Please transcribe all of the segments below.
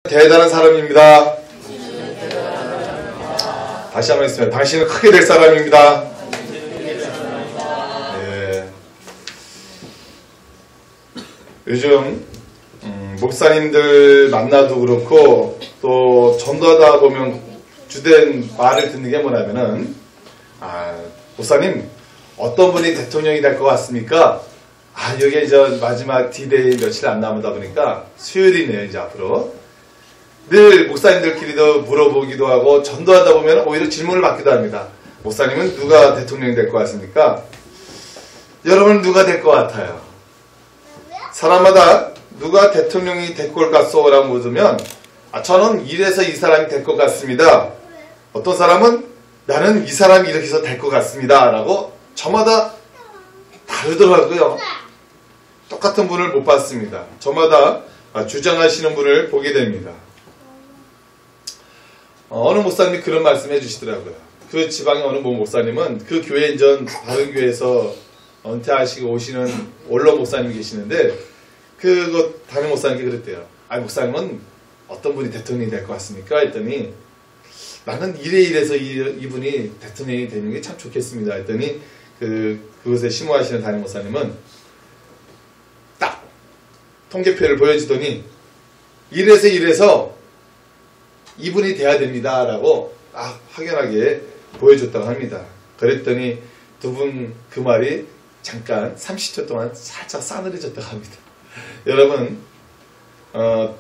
대단한 사람입니다. 다시 한번 했습니다. 당신은 크게 될 사람입니다. 네. 요즘 목사님들 만나도 그렇고 또 전도하다 보면 주된 말을 듣는 게 뭐냐면은 목사님 어떤 분이 대통령이 될 것 같습니까? 여기 이제 마지막 D-Day 며칠 안 남다 보니까 수요일이네요. 이제 앞으로 늘 목사님들끼리도 물어보기도 하고 전도하다 보면 오히려 질문을 받기도 합니다. 목사님은 누가 대통령이 될 것 같습니까? 여러분은 누가 될 것 같아요? 사람마다 누가 대통령이 될 것 같소? 라고 묻으면 저는 이래서 이 사람이 될 것 같습니다. 어떤 사람은 나는 이 사람이 이렇게 해서 될 것 같습니다. 라고 저마다 다르더라고요. 똑같은 분을 못 봤습니다. 저마다 주장하시는 분을 보게 됩니다. 어느 목사님이 그런 말씀 해주시더라고요. 그 지방의 어느 목사님은 그 교회 인전 다른 교회에서 은퇴하시고 오시는 원로 목사님이 계시는데 다른 목사님께 그랬대요. 목사님은 어떤 분이 대통령이 될 것 같습니까? 했더니 나는 이래서 이분이 대통령이 되는 게 참 좋겠습니다. 했더니 그곳에 심호하시는 담임 목사님은 딱 통계표를 보여주더니 이래서 이분이 돼야 됩니다. 라고 확연하게 보여줬다고 합니다. 그랬더니 두 분 그 말이 잠깐 30초 동안 살짝 싸늘해졌다고 합니다. 여러분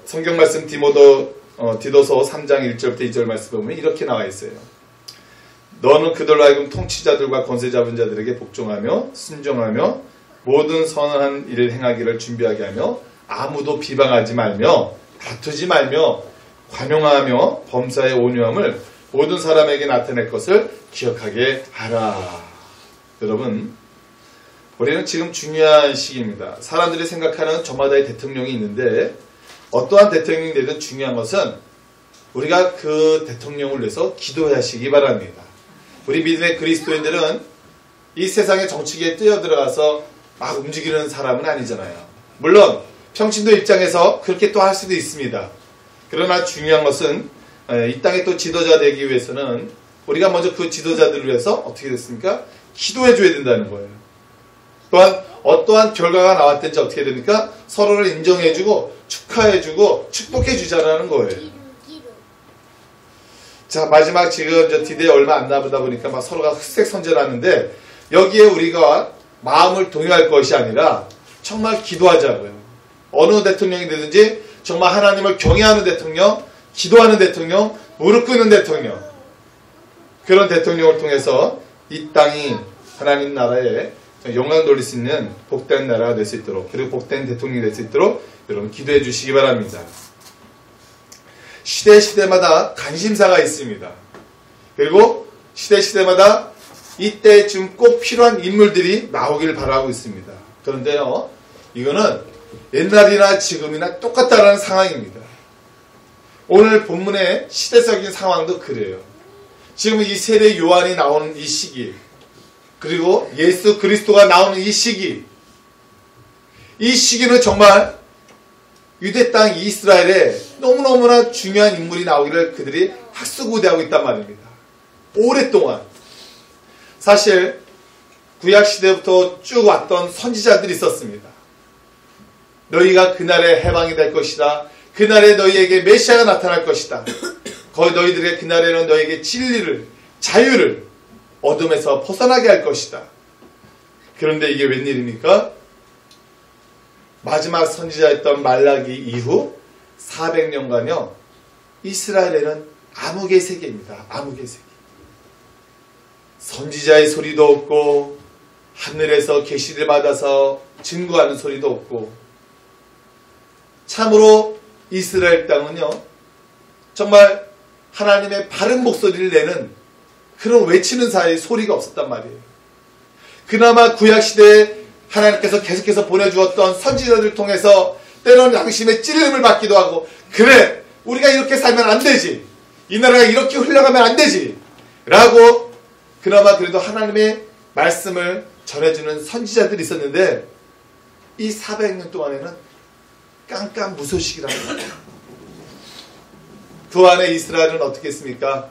성경 말씀 디도서 3장 1절부터 2절 말씀 보면 이렇게 나와 있어요. 너는 그들로 하여금 통치자들과 권세 잡은 자들에게 복종하며 순종하며 모든 선한 일을 행하기를 준비하게 하며 아무도 비방하지 말며 다투지 말며 관용하며 범사의 온유함을 모든 사람에게 나타낼 것을 기억하게 하라. 여러분, 우리는 지금 중요한 시기입니다. 사람들이 생각하는 저마다의 대통령이 있는데 어떠한 대통령이 되든 중요한 것은 우리가 그 대통령을 위해서 기도하시기 바랍니다. 우리 믿음의 그리스도인들은 이 세상의 정치계에 뛰어들어가서 막 움직이는 사람은 아니잖아요. 물론 평신도 입장에서 그렇게 또 할 수도 있습니다. 그러나 중요한 것은 이 땅의 또 지도자 되기 위해서는 우리가 먼저 그 지도자들을 위해서 어떻게 됐습니까? 기도해 줘야 된다는 거예요. 또한 어떠한 결과가 나왔든지 어떻게 됩니까? 서로를 인정해 주고 축하해 주고 축복해 주자라는 거예요. 자, 마지막 지금 D-Day 얼마 안 남다 보니까 막 서로가 흑색 선전하는데 여기에 우리가 마음을 동요할 것이 아니라 정말 기도하자고요. 어느 대통령이 되든지 정말 하나님을 경외하는 대통령, 기도하는 대통령, 무릎 꿇는 대통령, 그런 대통령을 통해서 이 땅이 하나님 나라에 영광 돌릴 수 있는 복된 나라가 될 수 있도록, 그리고 복된 대통령이 될 수 있도록 여러분 기도해 주시기 바랍니다. 시대마다 관심사가 있습니다. 그리고 시대마다 이때 지금 꼭 필요한 인물들이 나오길 바라고 있습니다. 그런데요, 이거는 옛날이나 지금이나 똑같다라는 상황입니다. 오늘 본문의 시대적인 상황도 그래요. 지금 이 세례 요한이 나오는 이 시기, 그리고 예수 그리스도가 나오는 이 시기는 정말 유대 땅 이스라엘에 너무너무나 중요한 인물이 나오기를 그들이 학수고대하고 있단 말입니다. 오랫동안. 사실 구약시대부터 쭉 왔던 선지자들이 있었습니다. 너희가 그날에 해방이 될 것이다. 그날에 너희에게 메시아가 나타날 것이다. 너희들의 그날에는 너희에게 진리를, 자유를 어둠에서 벗어나게 할 것이다. 그런데 이게 웬일입니까? 마지막 선지자였던 말라기 이후 400년간요. 이스라엘에는 암흑의 세계입니다. 암흑의 세계. 선지자의 소리도 없고 하늘에서 계시를 받아서 증거하는 소리도 없고, 참으로 이스라엘 땅은요, 정말 하나님의 바른 목소리를 내는 그런 외치는 사이의 소리가 없었단 말이에요. 그나마 구약시대에 하나님께서 계속해서 보내주었던 선지자들을 통해서 때로는 양심의 찔림을 받기도 하고, 그래, 우리가 이렇게 살면 안 되지, 이 나라가 이렇게 흘러가면 안 되지 라고 그나마 그래도 하나님의 말씀을 전해주는 선지자들이 있었는데, 이 400년 동안에는 깜깜무소식이라는 거예요. 그 안에 이스라엘은 어떻게 했습니까?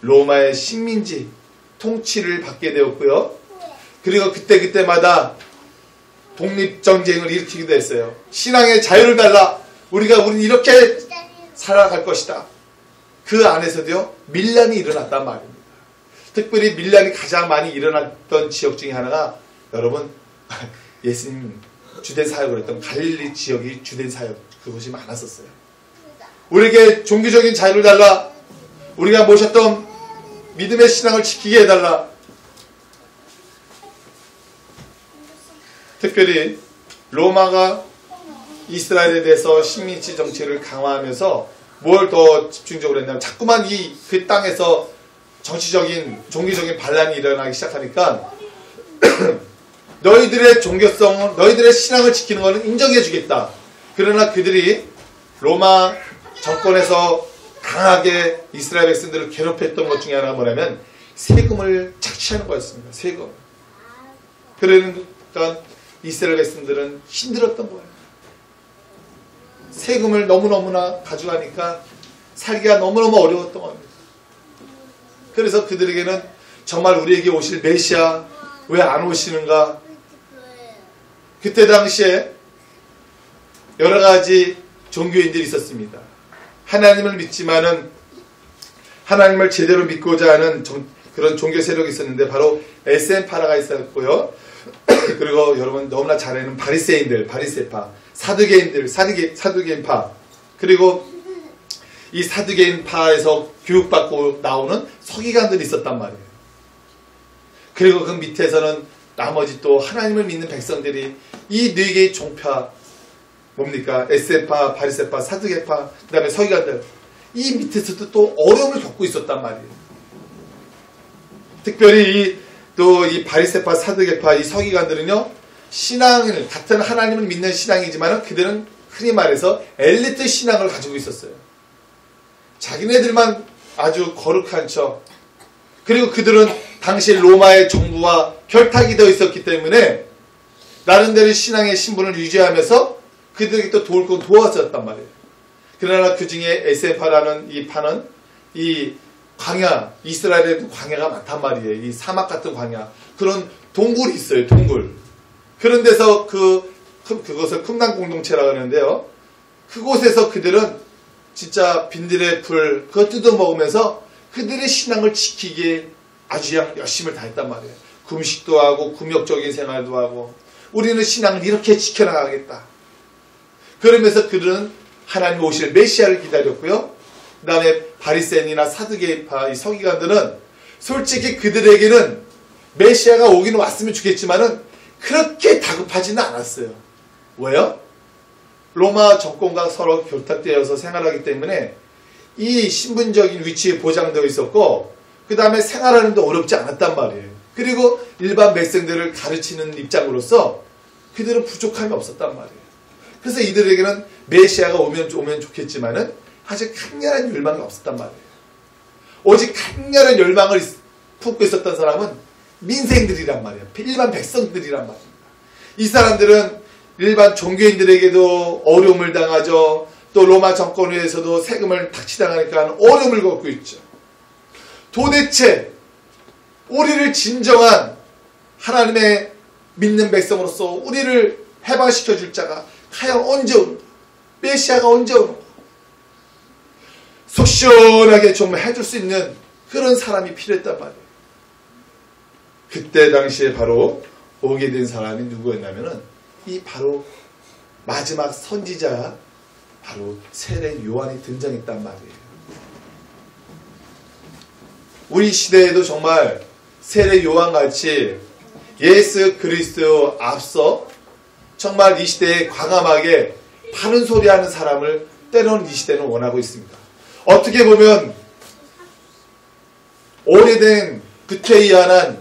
로마의 식민지 통치를 받게 되었고요. 그리고 그때마다 독립전쟁을 일으키기도 했어요. 신앙의 자유를 달라. 우리는 이렇게 살아갈 것이다. 그 안에서도요, 밀란이 일어났단 말입니다. 특별히 밀란이 가장 많이 일어났던 지역 중에 하나가 여러분, 예수님 주된 사역을 했던 갈릴리 지역이 주된 사역, 그것이 많았었어요. 우리에게 종교적인 자유를 달라. 우리가 모셨던 믿음의 신앙을 지키게 해달라. 특별히 로마가 이스라엘에 대해서 식민지 정치를 강화하면서 뭘 더 집중적으로 했냐면 자꾸만 그 땅에서 정치적인 종교적인 반란이 일어나기 시작하니까 너희들의 종교성, 너희들의 신앙을 지키는 것은 인정해 주겠다. 그러나 그들이 로마 정권에서 강하게 이스라엘 백성들을 괴롭혔던 것 중에 하나가 뭐냐면 세금을 착취하는 거였습니다. 세금. 그러니까 이스라엘 백성들은 힘들었던 거예요. 세금을 너무너무나 가져가니까 살기가 너무너무 어려웠던 겁니다. 그래서 그들에게는 정말 우리에게 오실 메시아 왜 안 오시는가? 그때 당시에 여러 가지 종교인들이 있었습니다. 하나님을 믿지만은 하나님을 제대로 믿고자 하는 그런 종교 세력이 있었는데 바로 에센파라가 있었고요. 그리고 여러분 너무나 잘 아는 바리새인들, 바리새파, 사두개인들, 사두개인파, 그리고 이 사두개인파에서 교육받고 나오는 서기관들이 있었단 말이에요. 그리고 그 밑에서는 나머지 또 하나님을 믿는 백성들이 이 네 개의 종파, 뭡니까? 에센파, 바리새파, 사두개파, 그 다음에 서기관들, 이 밑에서도 또 어려움을 겪고 있었단 말이에요. 특별히 또 이 바리새파, 사두개파, 이 서기관들은요, 신앙을, 같은 하나님을 믿는 신앙이지만 그들은 흔히 말해서 엘리트 신앙을 가지고 있었어요. 자기네들만 아주 거룩한 척. 그리고 그들은 당시 로마의 정부와 결탁이 되어 있었기 때문에 나름대로 신앙의 신분을 유지하면서 그들에게 또 도울 건 도와줬단 말이에요. 그러나 그 중에 에센파라는 이 파는 이 광야, 이스라엘에도 광야가 많단 말이에요. 이 사막 같은 광야. 그런 동굴이 있어요, 동굴. 그런 데서 그것을 쿰난 공동체라고 하는데요. 그곳에서 그들은 진짜 빈들의 불, 그거 뜯어먹으면서 그들의 신앙을 지키기에 아주 열심을 다했단 말이에요. 금식도 하고, 금욕적인 생활도 하고, 우리는 신앙을 이렇게 지켜나가겠다. 그러면서 그들은 하나님 오실 메시아를 기다렸고요. 그 다음에 바리새인이나 사두개파, 이 서기관들은 솔직히 그들에게는 메시아가 오기는 왔으면 좋겠지만은 그렇게 다급하지는 않았어요. 왜요? 로마 정권과 서로 결탁되어서 생활하기 때문에 이 신분적인 위치에 보장되어 있었고, 그 다음에 생활하는 데 어렵지 않았단 말이에요. 그리고 일반 백성들을 가르치는 입장으로서 그들은 부족함이 없었단 말이에요. 그래서 이들에게는 메시아가 오면 좋겠지만은 아직 강렬한 열망이 없었단 말이에요. 오직 강렬한 열망을 품고 있었던 사람은 민생들이란 말이에요. 일반 백성들이란 말입니다. 이 사람들은 일반 종교인들에게도 어려움을 당하죠. 또 로마 정권에서도 세금을 닥치당하니까 어려움을 겪고 있죠. 도대체 우리를 진정한 하나님의 믿는 백성으로서 우리를 해방시켜 줄 자가 과연 언제 오는가? 메시아가 언제 오는가? 속 시원하게 좀 해줄 수 있는 그런 사람이 필요했단 말이에요. 그때 당시에 바로 오게 된 사람이 누구였냐면은 이 바로 마지막 선지자 바로 세례 요한이 등장했단 말이에요. 우리 시대에도 정말 세례 요한같이 예수 그리스도 앞서 정말 이 시대에 과감하게 바른 소리하는 사람을 때로는 이 시대는 원하고 있습니다. 어떻게 보면 오래된 구태의연한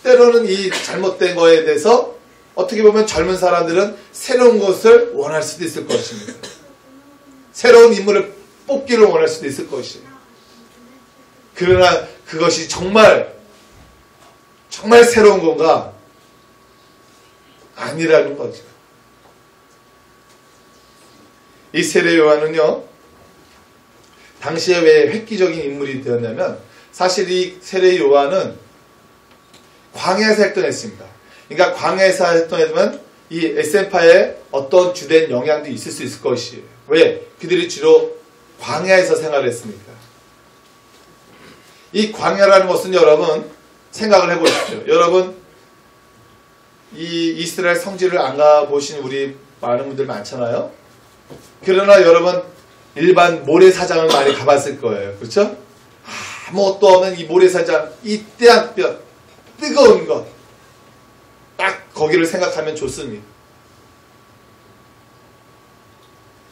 때로는 이 잘못된 거에 대해서 어떻게 보면 젊은 사람들은 새로운 것을 원할 수도 있을 것입니다. 새로운 인물을 뽑기를 원할 수도 있을 것이에요. 그러나 그것이 정말 새로운 건가? 아니라는 거죠. 이 세례 요한은요, 당시에 왜 획기적인 인물이 되었냐면 사실 이 세례 요한은 광야에서 활동했습니다. 그러니까 광야에서 활동했으면 이 에센파에 어떤 주된 영향도 있을 수 있을 것이에요. 왜? 그들이 주로 광야에서 생활했으니까. 이 광야라는 것은 여러분 생각을 해보십시오. 여러분 이 이스라엘 성지를 안 가보신 우리 많은 분들 많잖아요. 그러나 여러분 일반 모래사장을 많이 가봤을 거예요. 그렇죠? 아무것도 없는 이 모래사장, 이 떼한볕 뜨거운 것, 딱 거기를 생각하면 좋습니다.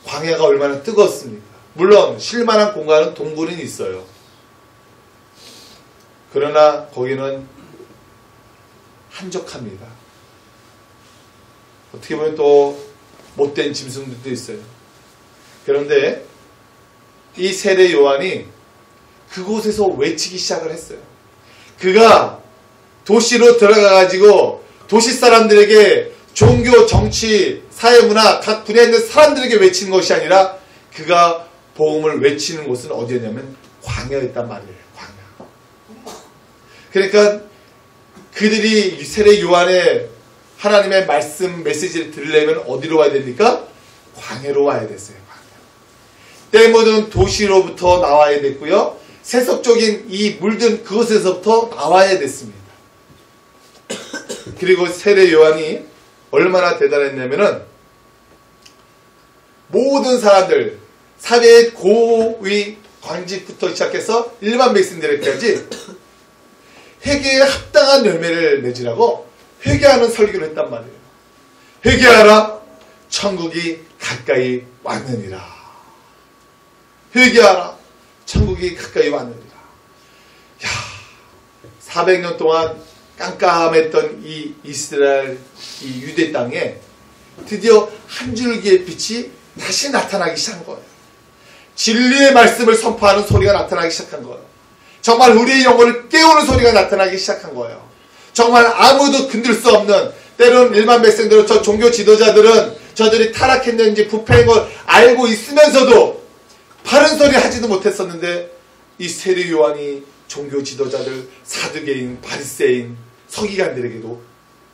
광야가 얼마나 뜨겁습니까? 물론 쉴만한 공간은 동굴은 있어요. 그러나 거기는 한적합니다. 어떻게 보면 또 못된 짐승들도 있어요. 그런데 이 세례 요한이 그곳에서 외치기 시작을 했어요. 그가 도시로 들어가가지고 도시 사람들에게 종교, 정치, 사회문화 각 분야에 있는 사람들에게 외치는 것이 아니라 그가 복음을 외치는 곳은 어디였냐면 광야였단 말이에요. 광야. 그러니까 그들이 세례 요한의 하나님의 말씀 메시지를 들으려면 어디로 와야 됩니까? 광야로 와야 됐어요. 때 묻은 도시로부터 나와야 됐고요. 세속적인 이 물든 그곳에서부터 나와야 됐습니다. 그리고 세례 요한이 얼마나 대단했냐면은 모든 사람들, 사회의 고위 관직부터 시작해서 일반 백성들에게까지 회개에 합당한 열매를 맺으라고 회개하는 설교를 했단 말이에요. 회개하라, 천국이 가까이 왔느니라. 회개하라, 천국이 가까이 왔느니라. 야, 400년 동안 깜깜했던 이 이스라엘, 이 유대 땅에 드디어 한 줄기의 빛이 다시 나타나기 시작한 거예요. 진리의 말씀을 선포하는 소리가 나타나기 시작한 거예요. 정말 우리의 영혼을 깨우는 소리가 나타나기 시작한 거예요. 정말 아무도 건들 수 없는, 때로는 일반 백성들은, 저 종교 지도자들은 저들이 타락했는지 부패한 걸 알고 있으면서도 바른 소리 하지도 못했었는데 이 세례 요한이 종교 지도자들, 사두개인, 바리새인, 서기관들에게도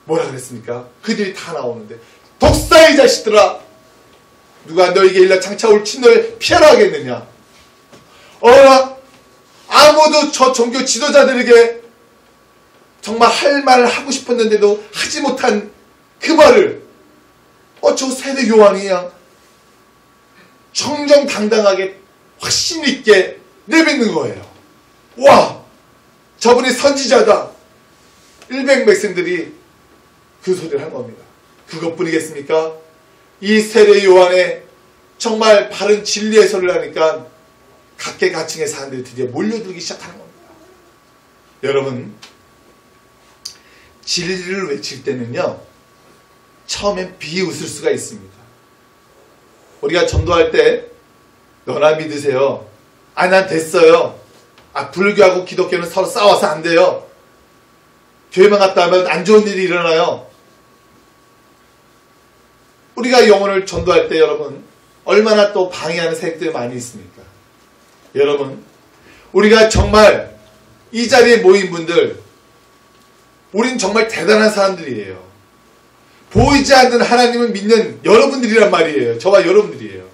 뭐라 그랬습니까? 그들이 다 나오는데 독사의 자식들아, 누가 너에게 일러 장차 올 친노를 피하라 하겠느냐? 아무도 저 종교 지도자들에게 정말 할 말을 하고 싶었는데도 하지 못한 그 말을 저 세례 요한이 그냥 정정당당하게 확신 있게 내뱉는 거예요. 와, 저분이 선지자다. 일백 백성들이 그 소리를 한 겁니다. 그것뿐이겠습니까? 이 세례 요한의 정말 바른 진리의 소리를 하니까 각계각층의 사람들이 드디어 몰려들기 시작하는 겁니다. 여러분, 진리를 외칠 때는요, 처음엔 비웃을 수가 있습니다. 우리가 전도할 때 너나 믿으세요. 난 됐어요. 불교하고 기독교는 서로 싸워서 안 돼요. 교회만 갔다 하면 안 좋은 일이 일어나요. 우리가 영혼을 전도할 때 여러분 얼마나 또 방해하는 세력들이 많이 있습니까? 여러분, 우리가 정말 이 자리에 모인 분들, 우린 정말 대단한 사람들이에요. 보이지 않는 하나님을 믿는 여러분들이란 말이에요. 저와 여러분들이에요.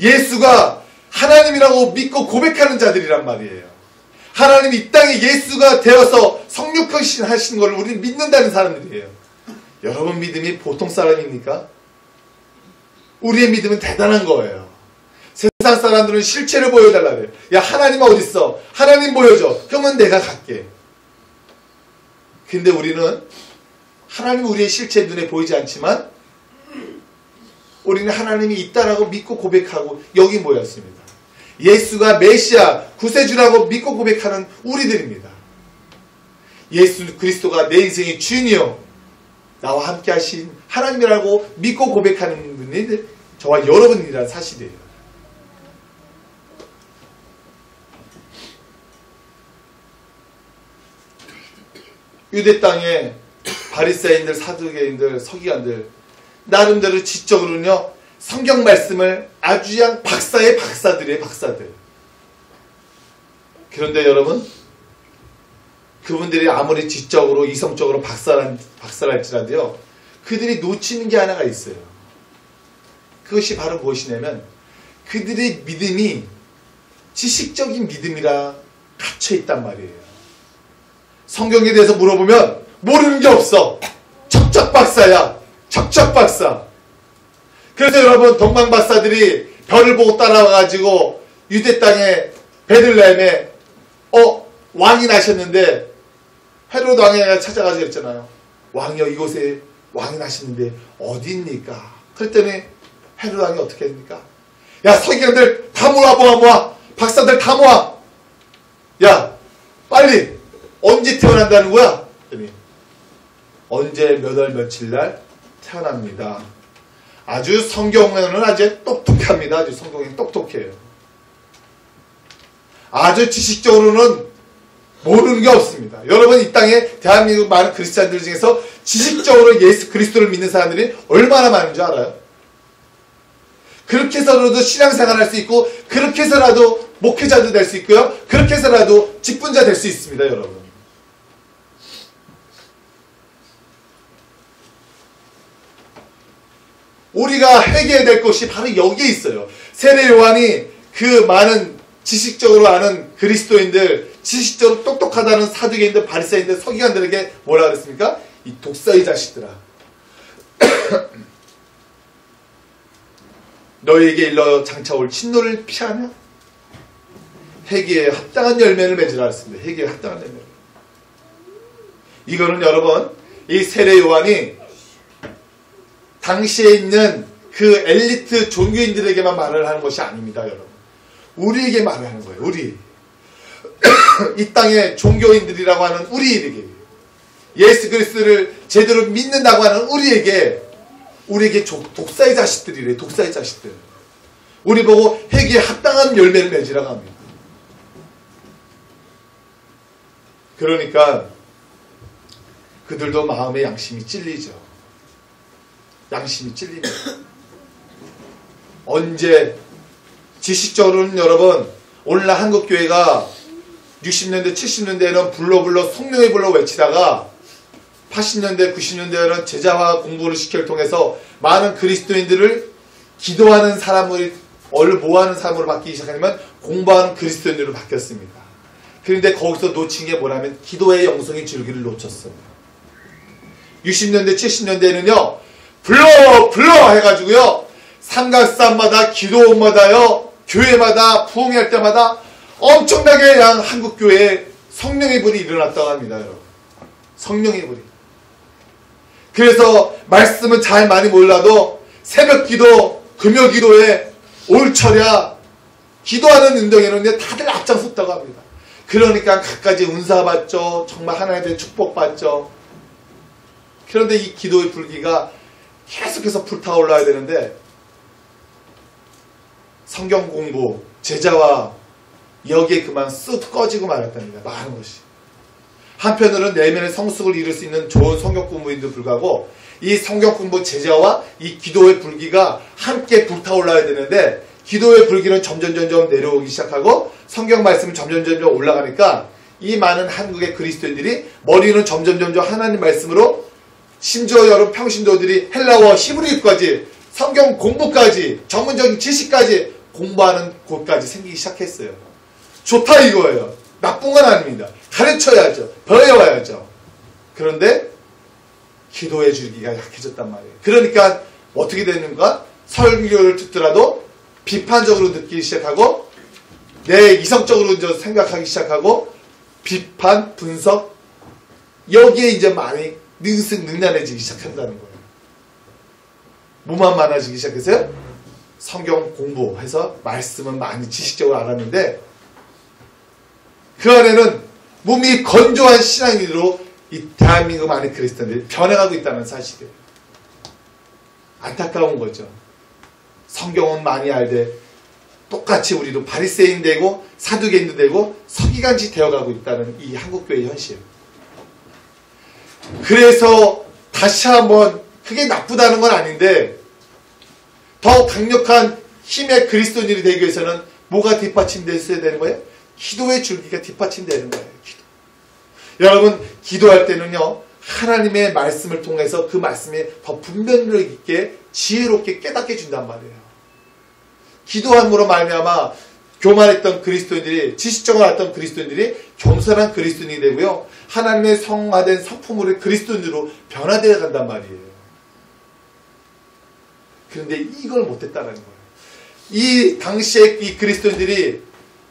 예수가 하나님이라고 믿고 고백하는 자들이란 말이에요. 하나님이 이 땅에 예수가 되어서 성육하신 하신 것을 우리는 믿는다는 사람들이에요. 여러분 믿음이 보통 사람입니까? 우리의 믿음은 대단한 거예요. 세상 사람들은 실체를 보여달라 그래요. 야, 하나님 어딨어? 하나님 보여줘. 그러면 내가 갈게. 근데 우리는 하나님 우리의 실체 눈에 보이지 않지만 우리는 하나님이 있다라고 믿고 고백하고 여기 모였습니다. 예수가 메시아 구세주라고 믿고 고백하는 우리들입니다. 예수 그리스도가 내 인생의 주인이요 나와 함께 하신 하나님이라고 믿고 고백하는 분이 저와 여러분이라는 사실이에요. 유대 땅에 바리새인들, 사두개인들, 서기관들 나름대로 지적으로는요 성경 말씀을 아주 그냥 박사의 박사들이에요. 박사들. 그런데 여러분, 그분들이 아무리 지적으로 이성적으로 박살할지라도요, 그들이 놓치는 게 하나가 있어요. 그것이 바로 무엇이냐면 그들의 믿음이 지식적인 믿음이라 갇혀있단 말이에요. 성경에 대해서 물어보면 모르는 게 없어. 척척박사야. 척척박사. 그래서 여러분, 동방박사들이 별을 보고 따라와가지고 유대 땅에 베들레헴에 왕이 나셨는데 헤로드 왕이 찾아가서 그랬잖아요. 왕이여, 이곳에 왕이 나셨는데 어디입니까? 그랬더니 헤로드 왕이 어떻게 합니까? 야, 서기관들 다 모아. 박사들 다 모아. 야, 빨리 언제 태어난다는 거야? 그랬더니 언제 몇 월 며칠 날 태어납니다. 아주 성경에는 아주 똑똑합니다. 아주 성경이 똑똑해요. 아주 지식적으로는 모르는 게 없습니다. 여러분, 이 땅에 대한민국 많은 크리스찬들 중에서 지식적으로 예수 그리스도를 믿는 사람들이 얼마나 많은 줄 알아요? 그렇게 해서라도 신앙생활 할 수 있고, 그렇게 해서라도 목회자도 될 수 있고요, 그렇게 해서라도 직분자 될 수 있습니다. 여러분, 우리가 회개해야 될 것이 바로 여기에 있어요. 세례 요한이 그 많은 지식적으로 아는 그리스도인들, 지식적으로 똑똑하다는 사두개인들, 바리새인들, 서기관들에게 뭐라 그랬습니까? 이 독사의 자식들아, 너희에게 일러 장차 올 진노를 피하냐? 회개에 합당한 열매를 맺으라 했습니다. 회개에 합당한 열매. 이거는 여러분, 이 세례 요한이 당시에 있는 그 엘리트 종교인들에게만 말을 하는 것이 아닙니다. 여러분, 우리에게 말을 하는 거예요. 우리 이 땅의 종교인들이라고 하는 우리에게, 예수 그리스도를 제대로 믿는다고 하는 우리에게 독사의 자식들이래. 독사의 자식들. 우리 보고 회개에 합당한 열매를 맺으라고 합니다. 그러니까 그들도 마음의 양심이 찔리죠. 양심이 찔립니다. 언제 지식적으로는 여러분, 오늘날 한국교회가 60년대 70년대에는 불러 성령의 불러 외치다가 80년대 90년대에는 제자화 공부를 시켜를 통해서 많은 그리스도인들을 기도하는 사람을 모아하는 사람으로 바뀌기 시작하면 공부하는 그리스도인으로 바뀌었습니다. 그런데 거기서 놓친 게 뭐냐면 기도의 영성의 줄기를 놓쳤어요. 60년대 70년대에는요, 불러 해가지고요, 삼각산마다 기도원마다요, 교회마다 부흥할 때마다 엄청나게 한국교회에 성령의 불이 일어났다고 합니다. 여러분, 성령의 불이. 그래서 말씀은 잘 많이 몰라도 새벽 기도, 금요 기도에 올철야 기도하는 운동에는 다들 앞장섰다고 합니다. 그러니까 갖가지 은사 받죠. 정말 하나님의 축복 받죠. 그런데 이 기도의 불기가 계속해서 불타올라야 되는데 성경 공부, 제자와 여기에 그만 쓱 꺼지고 말았답니다. 많은 것이. 한편으로는 내면의 성숙을 이룰 수 있는 좋은 성경 공부인도 불구하고 이 성경 공부 제자와 이 기도의 불기가 함께 불타올라야 되는데 기도의 불기는 점점 내려오기 시작하고 성경 말씀은 점점 올라가니까 이 많은 한국의 그리스도인들이 머리는 점점 하나님 말씀으로, 심지어 여러분 평신도들이 헬라어 히브리어까지 성경 공부까지 전문적인 지식까지 공부하는 곳까지 생기기 시작했어요. 좋다 이거예요. 나쁜 건 아닙니다. 가르쳐야죠. 배워야죠. 그런데 기도의 줄기가 약해졌단 말이에요. 그러니까 어떻게 되는가? 설교를 듣더라도 비판적으로 느끼기 시작하고 내 이성적으로 생각하기 시작하고 비판, 분석, 여기에 이제 많이 능란해지기 시작한다는 거예요. 뭐만 많아지기 시작했어요? 성경 공부해서 말씀은 많이 지식적으로 알았는데 그 안에는 몸이 건조한 신앙인으로 이 대한민국 많은 그리스도인들이 변해가고 있다는 사실이에요. 안타까운 거죠. 성경은 많이 알되 똑같이 우리도 바리새인 되고 사두개인도 되고 서기관지 되어가고 있다는 이 한국교회의 현실. 그래서 다시 한번 그게 나쁘다는 건 아닌데 더 강력한 힘의 그리스도인이 되기 위해서는 뭐가 뒷받침되어야 되는 거예요? 기도의 줄기가 뒷받침되는 거예요. 기도. 여러분 기도할 때는요 하나님의 말씀을 통해서 그 말씀이 더 분별력 있게 지혜롭게 깨닫게 준단 말이에요. 기도함으로 말미암아 교만했던 그리스도인들이 지식적으로 했던 그리스도인들이 겸손한 그리스도인이 되고요. 하나님의 성화된 성품으로 그리스도인으로 변화되어 간단 말이에요. 그런데 이걸 못했다는 거예요. 이 당시에 이 그리스도인들이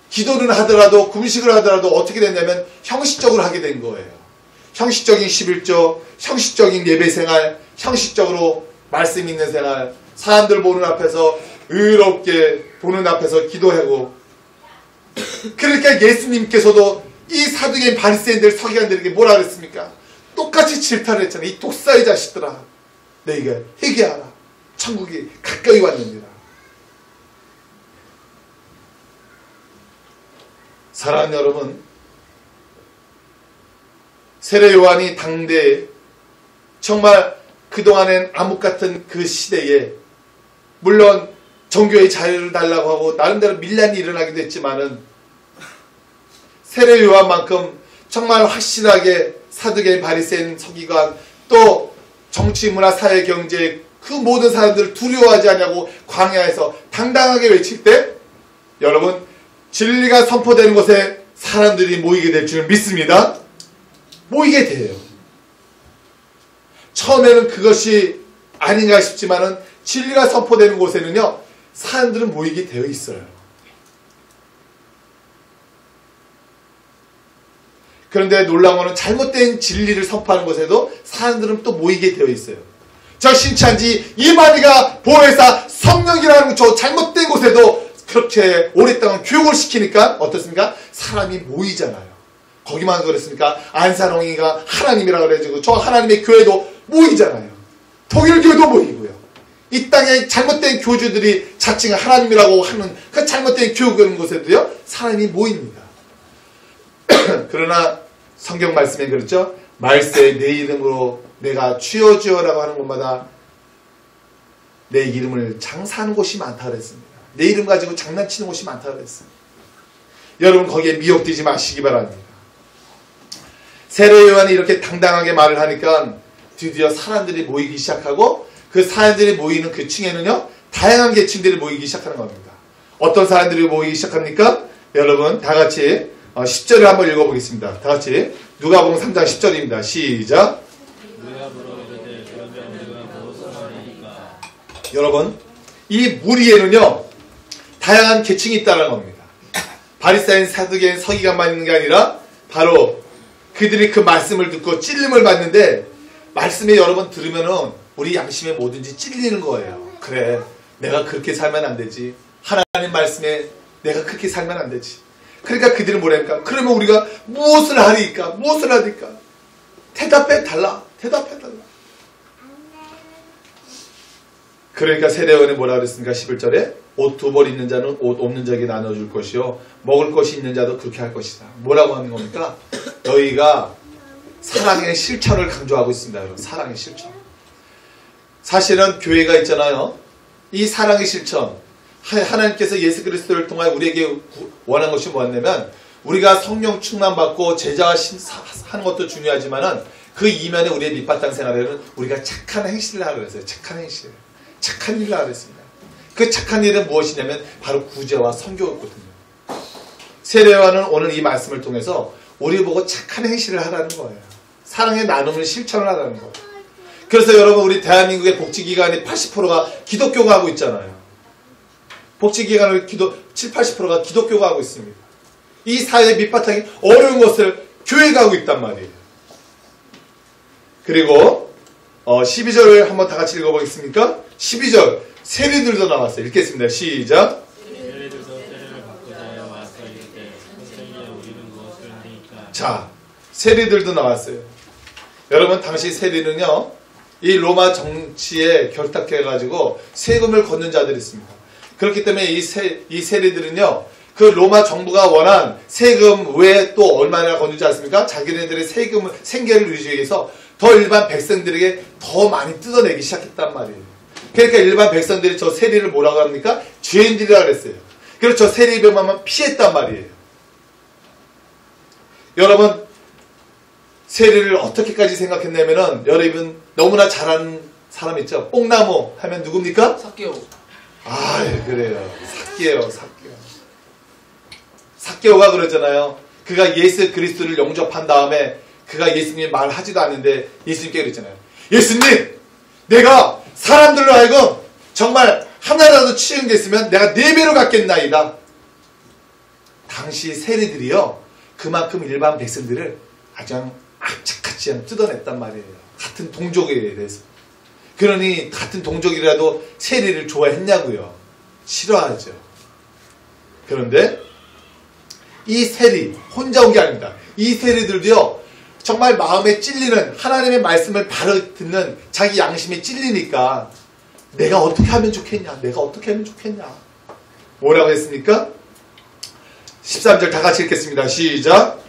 기도를 하더라도 금식을 하더라도 어떻게 됐냐면 형식적으로 하게 된 거예요. 형식적인 11조, 형식적인 예배생활, 형식적으로 말씀 있는 생활, 사람들 보는 앞에서 의롭게 보는 앞에서 기도하고. 그러니까 예수님께서도 이 사두개인 바리새인들 서기관들에게 뭐라 그랬습니까? 똑같이 질타를 했잖아요. 이 독사의 자식들아, 너희가 회개하라. 천국이 가까이 왔느니라. 사랑하는 여러분, 세례 요한이 당대에 정말 그동안엔 암흑같은 그 시대에 물론 종교의 자유를 달라고 하고 나름대로 밀란이 일어나기도 했지만은 세례 요한만큼 정말 확실하게 사두개인 바리새인 서기관 또 정치 문화 사회 경제 그 모든 사람들을 두려워하지 않냐고 광야에서 당당하게 외칠 때 여러분 진리가 선포되는 곳에 사람들이 모이게 될 줄 믿습니다. 모이게 돼요. 처음에는 그것이 아닌가 싶지만은 진리가 선포되는 곳에는요 사람들은 모이게 되어 있어요. 그런데 놀라운 것은 잘못된 진리를 선포하는 곳에도 사람들은 또 모이게 되어 있어요. 저 신천지 이만희가 보혜사 성령이라는 저 잘못된 곳에도 그렇게 오랫동안 교육을 시키니까 어떻습니까? 사람이 모이잖아요. 거기만 그랬습니까? 안산홍이가 하나님이라고 그래가지고 저 하나님의 교회도 모이잖아요. 통일교회도 모이고요. 이 땅에 잘못된 교주들이 자칭 하나님이라고 하는 그 잘못된 교육하는 곳에도요 사람이 모입니다. 그러나 성경 말씀에 그렇죠. 말세 내 이름으로 내가 주여 주여라고 하는 곳마다 내 이름을 장사하는 곳이 많다 그랬습니다. 내 이름 가지고 장난치는 곳이 많다 그랬습니다. 여러분 거기에 미혹되지 마시기 바랍니다. 세례 요한이 이렇게 당당하게 말을 하니까 드디어 사람들이 모이기 시작하고 그 사람들이 모이는 그 층에는요 다양한 계층들이 모이기 시작하는 겁니다. 어떤 사람들이 모이기 시작합니까? 여러분 다 같이 10절을 한번 읽어보겠습니다. 다 같이 누가복음 3장 10절입니다. 시작. 여러분 이 무리에는요 다양한 계층이 있다는 겁니다. 바리새인 사두개인 서기관만 있는 게 아니라 바로 그들이 그 말씀을 듣고 찔림을 받는데 말씀에 여러 번 들으면은 우리 양심에 뭐든지 찔리는 거예요. 그래 내가 그렇게 살면 안 되지. 하나님 말씀에 내가 그렇게 살면 안 되지. 그러니까 그들은 뭐랄까? 그러면 우리가 무엇을 하리까? 무엇을 하리까? 대답해 달라. 대답해 달라. 그러니까 세례요한이 뭐라 그랬습니까? 11절에 옷 두 벌 있는 자는 옷 없는 자에게 나눠줄 것이요 먹을 것이 있는 자도 그렇게 할 것이다. 뭐라고 하는 겁니까? 너희가 사랑의 실천을 강조하고 있습니다. 여러분. 사랑의 실천. 사실은 교회가 있잖아요. 이 사랑의 실천 하나님께서 예수 그리스도를 통해 우리에게 원한 것이 뭐였냐면 우리가 성령 충만받고 제자화 하는 것도 중요하지만은 그 이면에 우리의 밑바탕 생활에는 우리가 착한 행실을 하라고 했어요. 착한 행실. 착한 일을 하라고 했습니다. 그 착한 일은 무엇이냐면 바로 구제와 선교였거든요. 세례요한은 오늘 이 말씀을 통해서 우리 보고 착한 행실을 하라는 거예요. 사랑의 나눔을 실천을 하라는 거예요. 그래서 여러분 우리 대한민국의 복지기관의 80%가 기독교가 하고 있잖아요. 복지기관의 7, 80%가 기독교가 하고 있습니다. 이 사회의 밑바탕이 어려운 것을 교회가 하고 있단 말이에요. 그리고 12절을 한번 다 같이 읽어보겠습니까? 12절 세리들도 나왔어요. 읽겠습니다. 시작. 자, 세리들도 나왔어요. 여러분 당시 세리는요 이 로마 정치에 결탁해가지고 세금을 걷는 자들이 있습니다. 그렇기 때문에 이 세리들은요 그 로마 정부가 원한 세금 외에 또 얼마나 걷는지 아십니까? 자기네들의 세금을 생계를 유지하기 위해서 더 일반 백성들에게 더 많이 뜯어내기 시작했단 말이에요. 그러니까 일반 백성들이 저 세리를 뭐라고 합니까? 죄인들이라고 그랬어요. 그래서 저 세리병만 피했단 말이에요. 여러분 세리를 어떻게까지 생각했냐면은 여러분 너무나 잘하는 사람 있죠. 뽕나무 하면 누굽니까? 삭개오. 아 그래요. 삭개오가 그러잖아요. 그가 예수 그리스도를 영접한 다음에 그가 예수님 말하지도 않는데 예수님께 그랬잖아요. 예수님, 내가 사람들로 하여금 정말 하나라도 치운 게 있으면 내가 4배로 갚겠나이다. 당시 세리들이요, 그만큼 일반 백성들을 아주 악착같이 뜯어냈단 말이에요. 같은 동족에 대해서. 그러니 같은 동족이라도 세리를 좋아했냐고요. 싫어하죠. 그런데 이 세리 혼자 온 게 아닙니다. 이 세리들도요, 정말 마음에 찔리는 하나님의 말씀을 바로 듣는 자기 양심에 찔리니까 내가 어떻게 하면 좋겠냐, 뭐라고 했습니까? 13절 다 같이 읽겠습니다. 시작.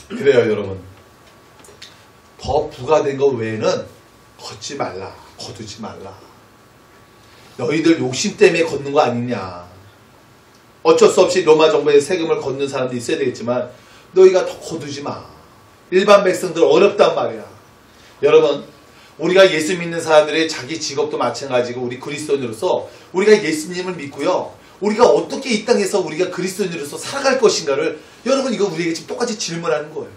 그래요, 여러분. 더 부과된 것 외에는 거두지 말라. 너희들 욕심 때문에 걷는 거 아니냐. 어쩔 수 없이 로마 정부에 세금을 걷는 사람도 있어야 되겠지만 너희가 더 거두지 마. 일반 백성들 어렵단 말이야. 여러분, 우리가 예수 믿는 사람들의 자기 직업도 마찬가지고 우리 그리스도인으로서 우리가 예수님을 믿고요, 우리가 어떻게 이 땅에서 우리가 그리스도인으로서 살아갈 것인가를 여러분 이거 우리에게 지금 똑같이 질문하는 거예요.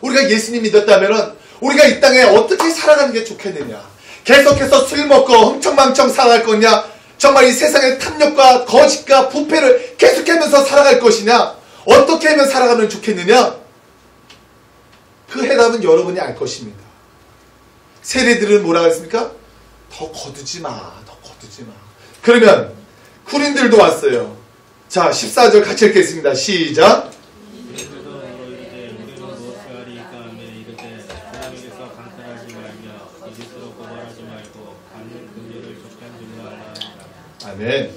우리가 예수님 믿었다면 우리가 이 땅에 어떻게 살아가는 게 좋겠느냐. 계속해서 술 먹고 흥청망청 살아갈 거냐, 정말 이 세상의 탐욕과 거짓과 부패를 계속하면서 살아갈 것이냐, 어떻게 하면 살아가면 좋겠느냐. 그 해답은 여러분이 알 것입니다. 세리들은 뭐라고 했습니까? 더 거두지 마. 그러면 군인들도 왔어요. 자, 14절 같이 읽겠습니다. 시작. 아멘.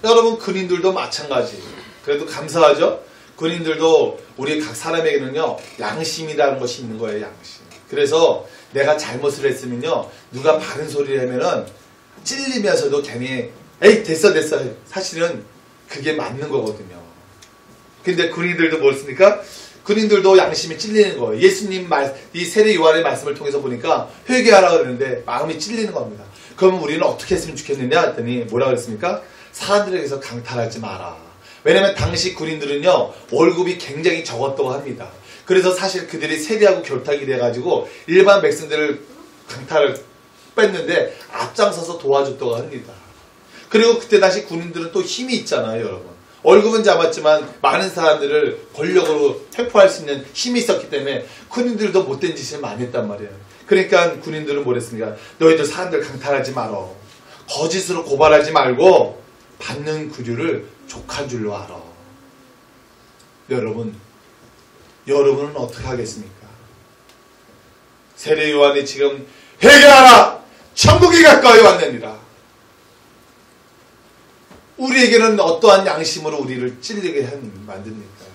여러분, 군인들도 마찬가지. 그래도 감사하죠? 군인들도 우리 각 사람에게는요, 양심이라는 것이 있는 거예요, 양심. 그래서 내가 잘못을 했으면요, 누가 바른 소리를 하면은 찔리면서도 괜히 에이 됐어 사실은 그게 맞는 거거든요. 근데 군인들도 뭘 씁니까? 군인들도 양심이 찔리는 거예요. 예수님 이 세례 요한의 말씀을 통해서 보니까 회개하라 그러는데 마음이 찔리는 겁니다. 그럼 우리는 어떻게 했으면 좋겠느냐 했더니 뭐라고 그랬습니까? 사람들에게서 강탈하지 마라. 왜냐면 당시 군인들은요, 월급이 굉장히 적었다고 합니다. 그래서 사실 그들이 세리하고 결탁이 돼가지고 일반 백성들을 강탈을 뺐는데 앞장서서 도와줬다고 합니다. 그리고 그때 당시 군인들은 또 힘이 있잖아요, 여러분. 월급은 잡았지만 많은 사람들을 권력으로 회포할 수 있는 힘이 있었기 때문에 군인들도 못된 짓을 많이 했단 말이에요. 그러니까 군인들은 뭐랬습니까? 너희들 사람들 강탈하지 말어. 거짓으로 고발하지 말고 받는 구류를 족한 줄로 알아. 여러분은 어떻게 하겠습니까? 세례 요한이 지금 회개하라! 천국이 가까이 왔느니라. 우리에게는 어떠한 양심으로 우리를 찔리게 만듭니까?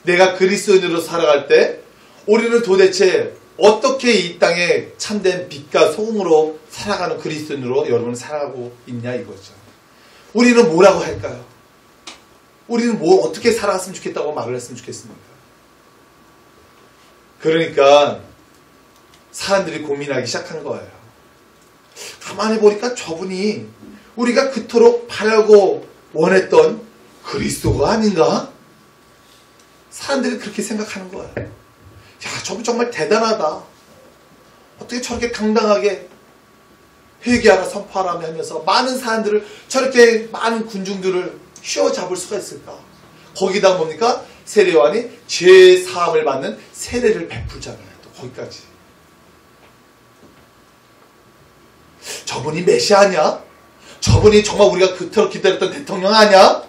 내가 그리스도인으로 살아갈 때 우리는 도대체 어떻게 이 땅에 참된 빛과 소금으로 살아가는 그리스도인으로 여러분 살아가고 있냐 이거죠. 우리는 뭐라고 할까요? 우리는 어떻게 살아갔으면 좋겠다고 말을 했으면 좋겠습니까? 그러니까 사람들이 고민하기 시작한 거예요. 가만히 보니까 저분이 우리가 그토록 바라고 원했던 그리스도가 아닌가? 사람들이 그렇게 생각하는 거예요. 야, 저분 정말 대단하다. 어떻게 저렇게 당당하게 회개하라 선포하라 하면서 많은 사람들을, 저렇게 많은 군중들을 휘어잡을 수가 있을까? 거기다 뭡니까? 세례 요한이 죄 사함을 받는 세례를 베풀잖아요. 또 거기까지. 저분이 메시아냐? 저분이 정말 우리가 그토록 기다렸던 대통령 아니야?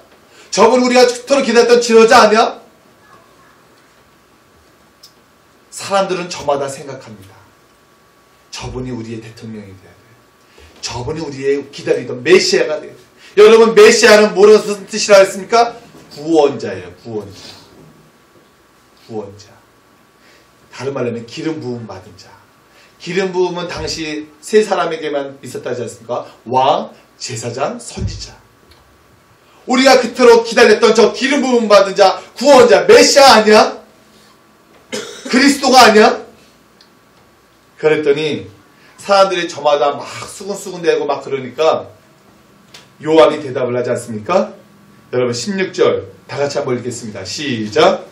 저분 우리가 그토록 기다렸던 지도자 아니야? 사람들은 저마다 생각합니다. 저분이 우리의 대통령이 돼야 돼. 저분이 우리의 기다리던 메시아가 돼야 돼. 여러분, 메시아는 무슨 뜻이라 했습니까? 구원자예요. 구원자. 다른 말로 하면 기름 부음 받은 자. 기름 부음은 당시 세 사람에게만 있었다지 않습니까? 왕, 제사장, 선지자. 우리가 그토록 기다렸던 저 기름 부음 받은 자, 구원자, 메시아 아니야? 그리스도가 아니야? 그랬더니 사람들이 저마다 막 수군수군대고 막 그러니까 요한이 대답을 하지 않습니까? 여러분 16절 다 같이 한번 읽겠습니다. 시작.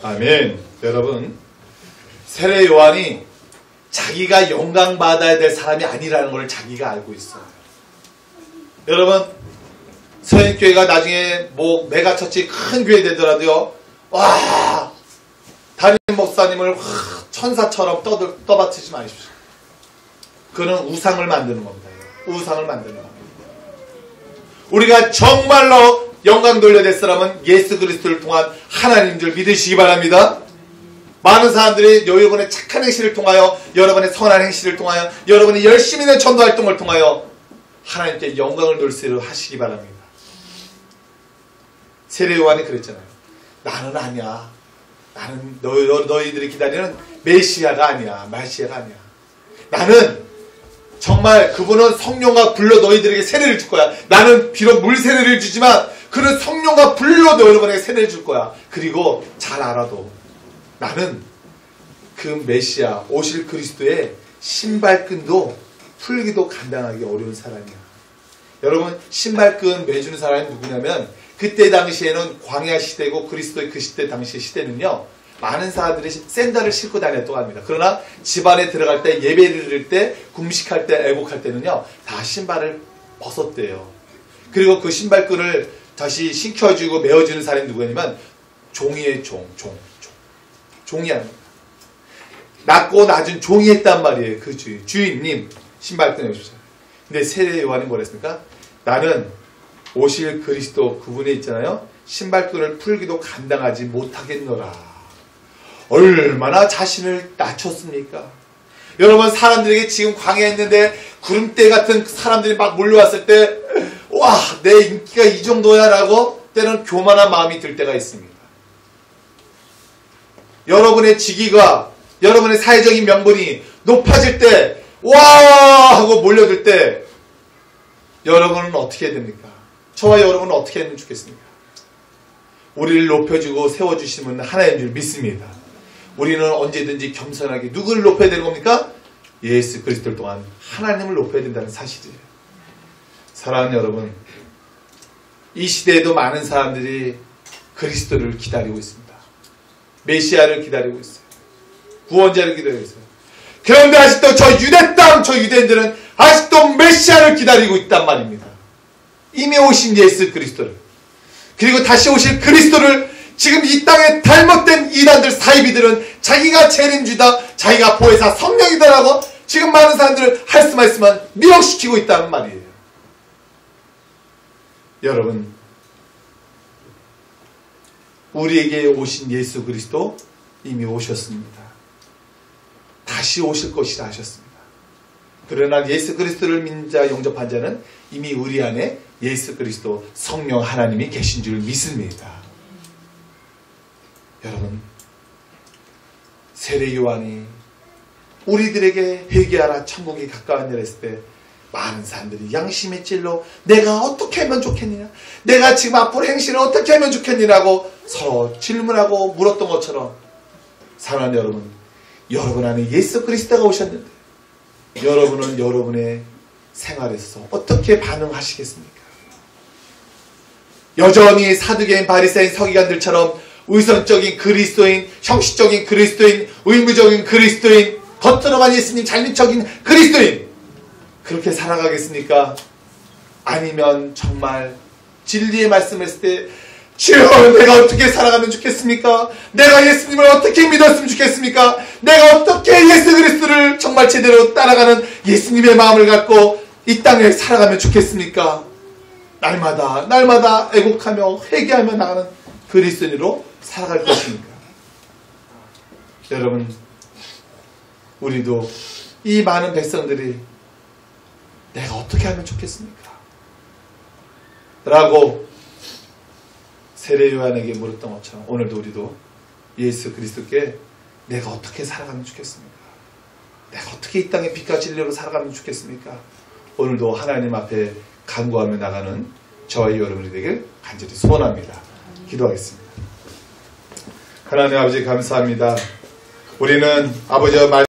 아멘. 여러분, 세례 요한이 자기가 영광 받아야 될 사람이 아니라는 걸 자기가 알고 있어요. 여러분, 서인교회가 나중에 뭐 메가처치 큰 교회 되더라도요, 와, 담임 목사님을 천사처럼 떠받치지 마십시오. 그는 우상을 만드는 겁니다. 우상을 만드는 겁니다. 우리가 정말로 영광 돌려야 될 사람은 예수 그리스도를 통한 하나님 줄 믿으시기 바랍니다. 많은 사람들이 여러분의 착한 행실을 통하여, 여러분의 선한 행실을 통하여, 여러분이 열심히 있는 전도 활동을 통하여 하나님께 영광을 돌리도록 하시기 바랍니다. 세례 요한이 그랬잖아요. 나는 아니야. 나는 너희들이 기다리는 메시아가 아니야. 메시아가 아니야. 나는 정말 그분은 성령과 불로 너희들에게 세례를 줄 거야. 나는 비록 물 세례를 주지만 그는 성령과 불로도 여러분에게 세례를 줄 거야. 그리고 잘 알아도 나는 그 메시아 오실 그리스도의 신발끈도 풀기도 감당하기 어려운 사람이야. 여러분, 신발끈 매주는 사람이 누구냐면 그때 당시에는 광야 시대고 그리스도의 그 시대 당시의 시대는요, 많은 사람들이 샌들을 신고 다녔다고 합니다. 그러나 집안에 들어갈 때, 예배를 드릴 때, 금식할 때, 애곡할 때는요, 다 신발을 벗었대요. 그리고 그 신발끈을 다시 신켜주고 메어주는 사람이 누구냐면 종이의 종이 아닙니다. 낮고 낮은 종이 했단 말이에요. 그 주인님 신발끈 해주세요. 근데 세례 요한이 뭐랬습니까? 나는 오실 그리스도 그분이 있잖아요. 신발끈을 풀기도 감당하지 못하겠노라. 얼마나 자신을 낮췄습니까? 여러분, 사람들에게 지금 광야에 있는데 구름대 같은 사람들이 막 몰려왔을 때, 와, 내 인기가 이 정도야 라고 때는 교만한 마음이 들 때가 있습니다. 여러분의 직위가, 여러분의 사회적인 명분이 높아질 때, 와 하고 몰려들 때 여러분은 어떻게 해야 됩니까? 저와 여러분은 어떻게 했으면 좋겠습니까? 우리를 높여주고 세워주시는 하나님인 줄 믿습니다. 우리는 언제든지 겸손하게 누구를 높여야 되는 겁니까? 예수 그리스도를 통한 하나님을 높여야 된다는 사실이에요. 사랑하는 여러분, 이 시대에도 많은 사람들이 그리스도를 기다리고 있습니다. 메시아를 기다리고 있어요. 구원자를 기다리고 있어요. 그런데 아직도 저 유대 땅, 저 유대인들은 아직도 메시아를 기다리고 있단 말입니다. 이미 오신 예수 그리스도를, 그리고 다시 오실 그리스도를 지금 이 땅에 잘못된 이단들 사이비들은 자기가 재림주다, 자기가 보혜사 성령이다라고 지금 많은 사람들을 할 수만 있으면 미혹시키고 있다는 말이에요. 여러분, 우리에게 오신 예수 그리스도 이미 오셨습니다. 다시 오실 것이라 하셨습니다. 그러나 예수 그리스도를 믿는 자, 영접한 자는 이미 우리 안에 예수 그리스도 성령 하나님이 계신 줄 믿습니다. 여러분, 세례 요한이 우리들에게 회개하라 천국이 가까웠느라 했을 때 많은 사람들이 양심의 찔로 내가 어떻게 하면 좋겠느냐, 내가 지금 앞으로 행실을 어떻게 하면 좋겠느냐고 서로 질문하고 물었던 것처럼, 사랑하는 여러분, 여러분 안에 예수 그리스도가 오셨는데 여러분은 여러분의 생활에서 어떻게 반응하시겠습니까? 여전히 사두개인, 바리새인, 서기관들처럼 의선적인 그리스도인, 형식적인 그리스도인, 의무적인 그리스도인, 겉으로만 예수님 잘민척인 그리스도인, 그렇게 살아가겠습니까? 아니면 정말 진리의 말씀을 했을 때 주여, 내가 어떻게 살아가면 좋겠습니까? 내가 예수님을 어떻게 믿었으면 좋겠습니까? 내가 어떻게 예수 그리스도를 정말 제대로 따라가는 예수님의 마음을 갖고 이 땅에 살아가면 좋겠습니까? 날마다 애곡하며 회개하며 나가는 그리스도인으로 살아갈 것입니까? 여러분, 우리도 이 많은 백성들이 내가 어떻게 하면 좋겠습니까? 라고 세례 요한에게 물었던 것처럼 오늘도 우리도 예수 그리스도께 내가 어떻게 살아가면 좋겠습니까? 내가 어떻게 이 땅의 빛과 진리로 살아가면 좋겠습니까? 오늘도 하나님 앞에 간구하며 나가는 저와 여러분이 되길 간절히 소원합니다. 기도하겠습니다. 하나님 아버지 감사합니다. 우리는 아버지와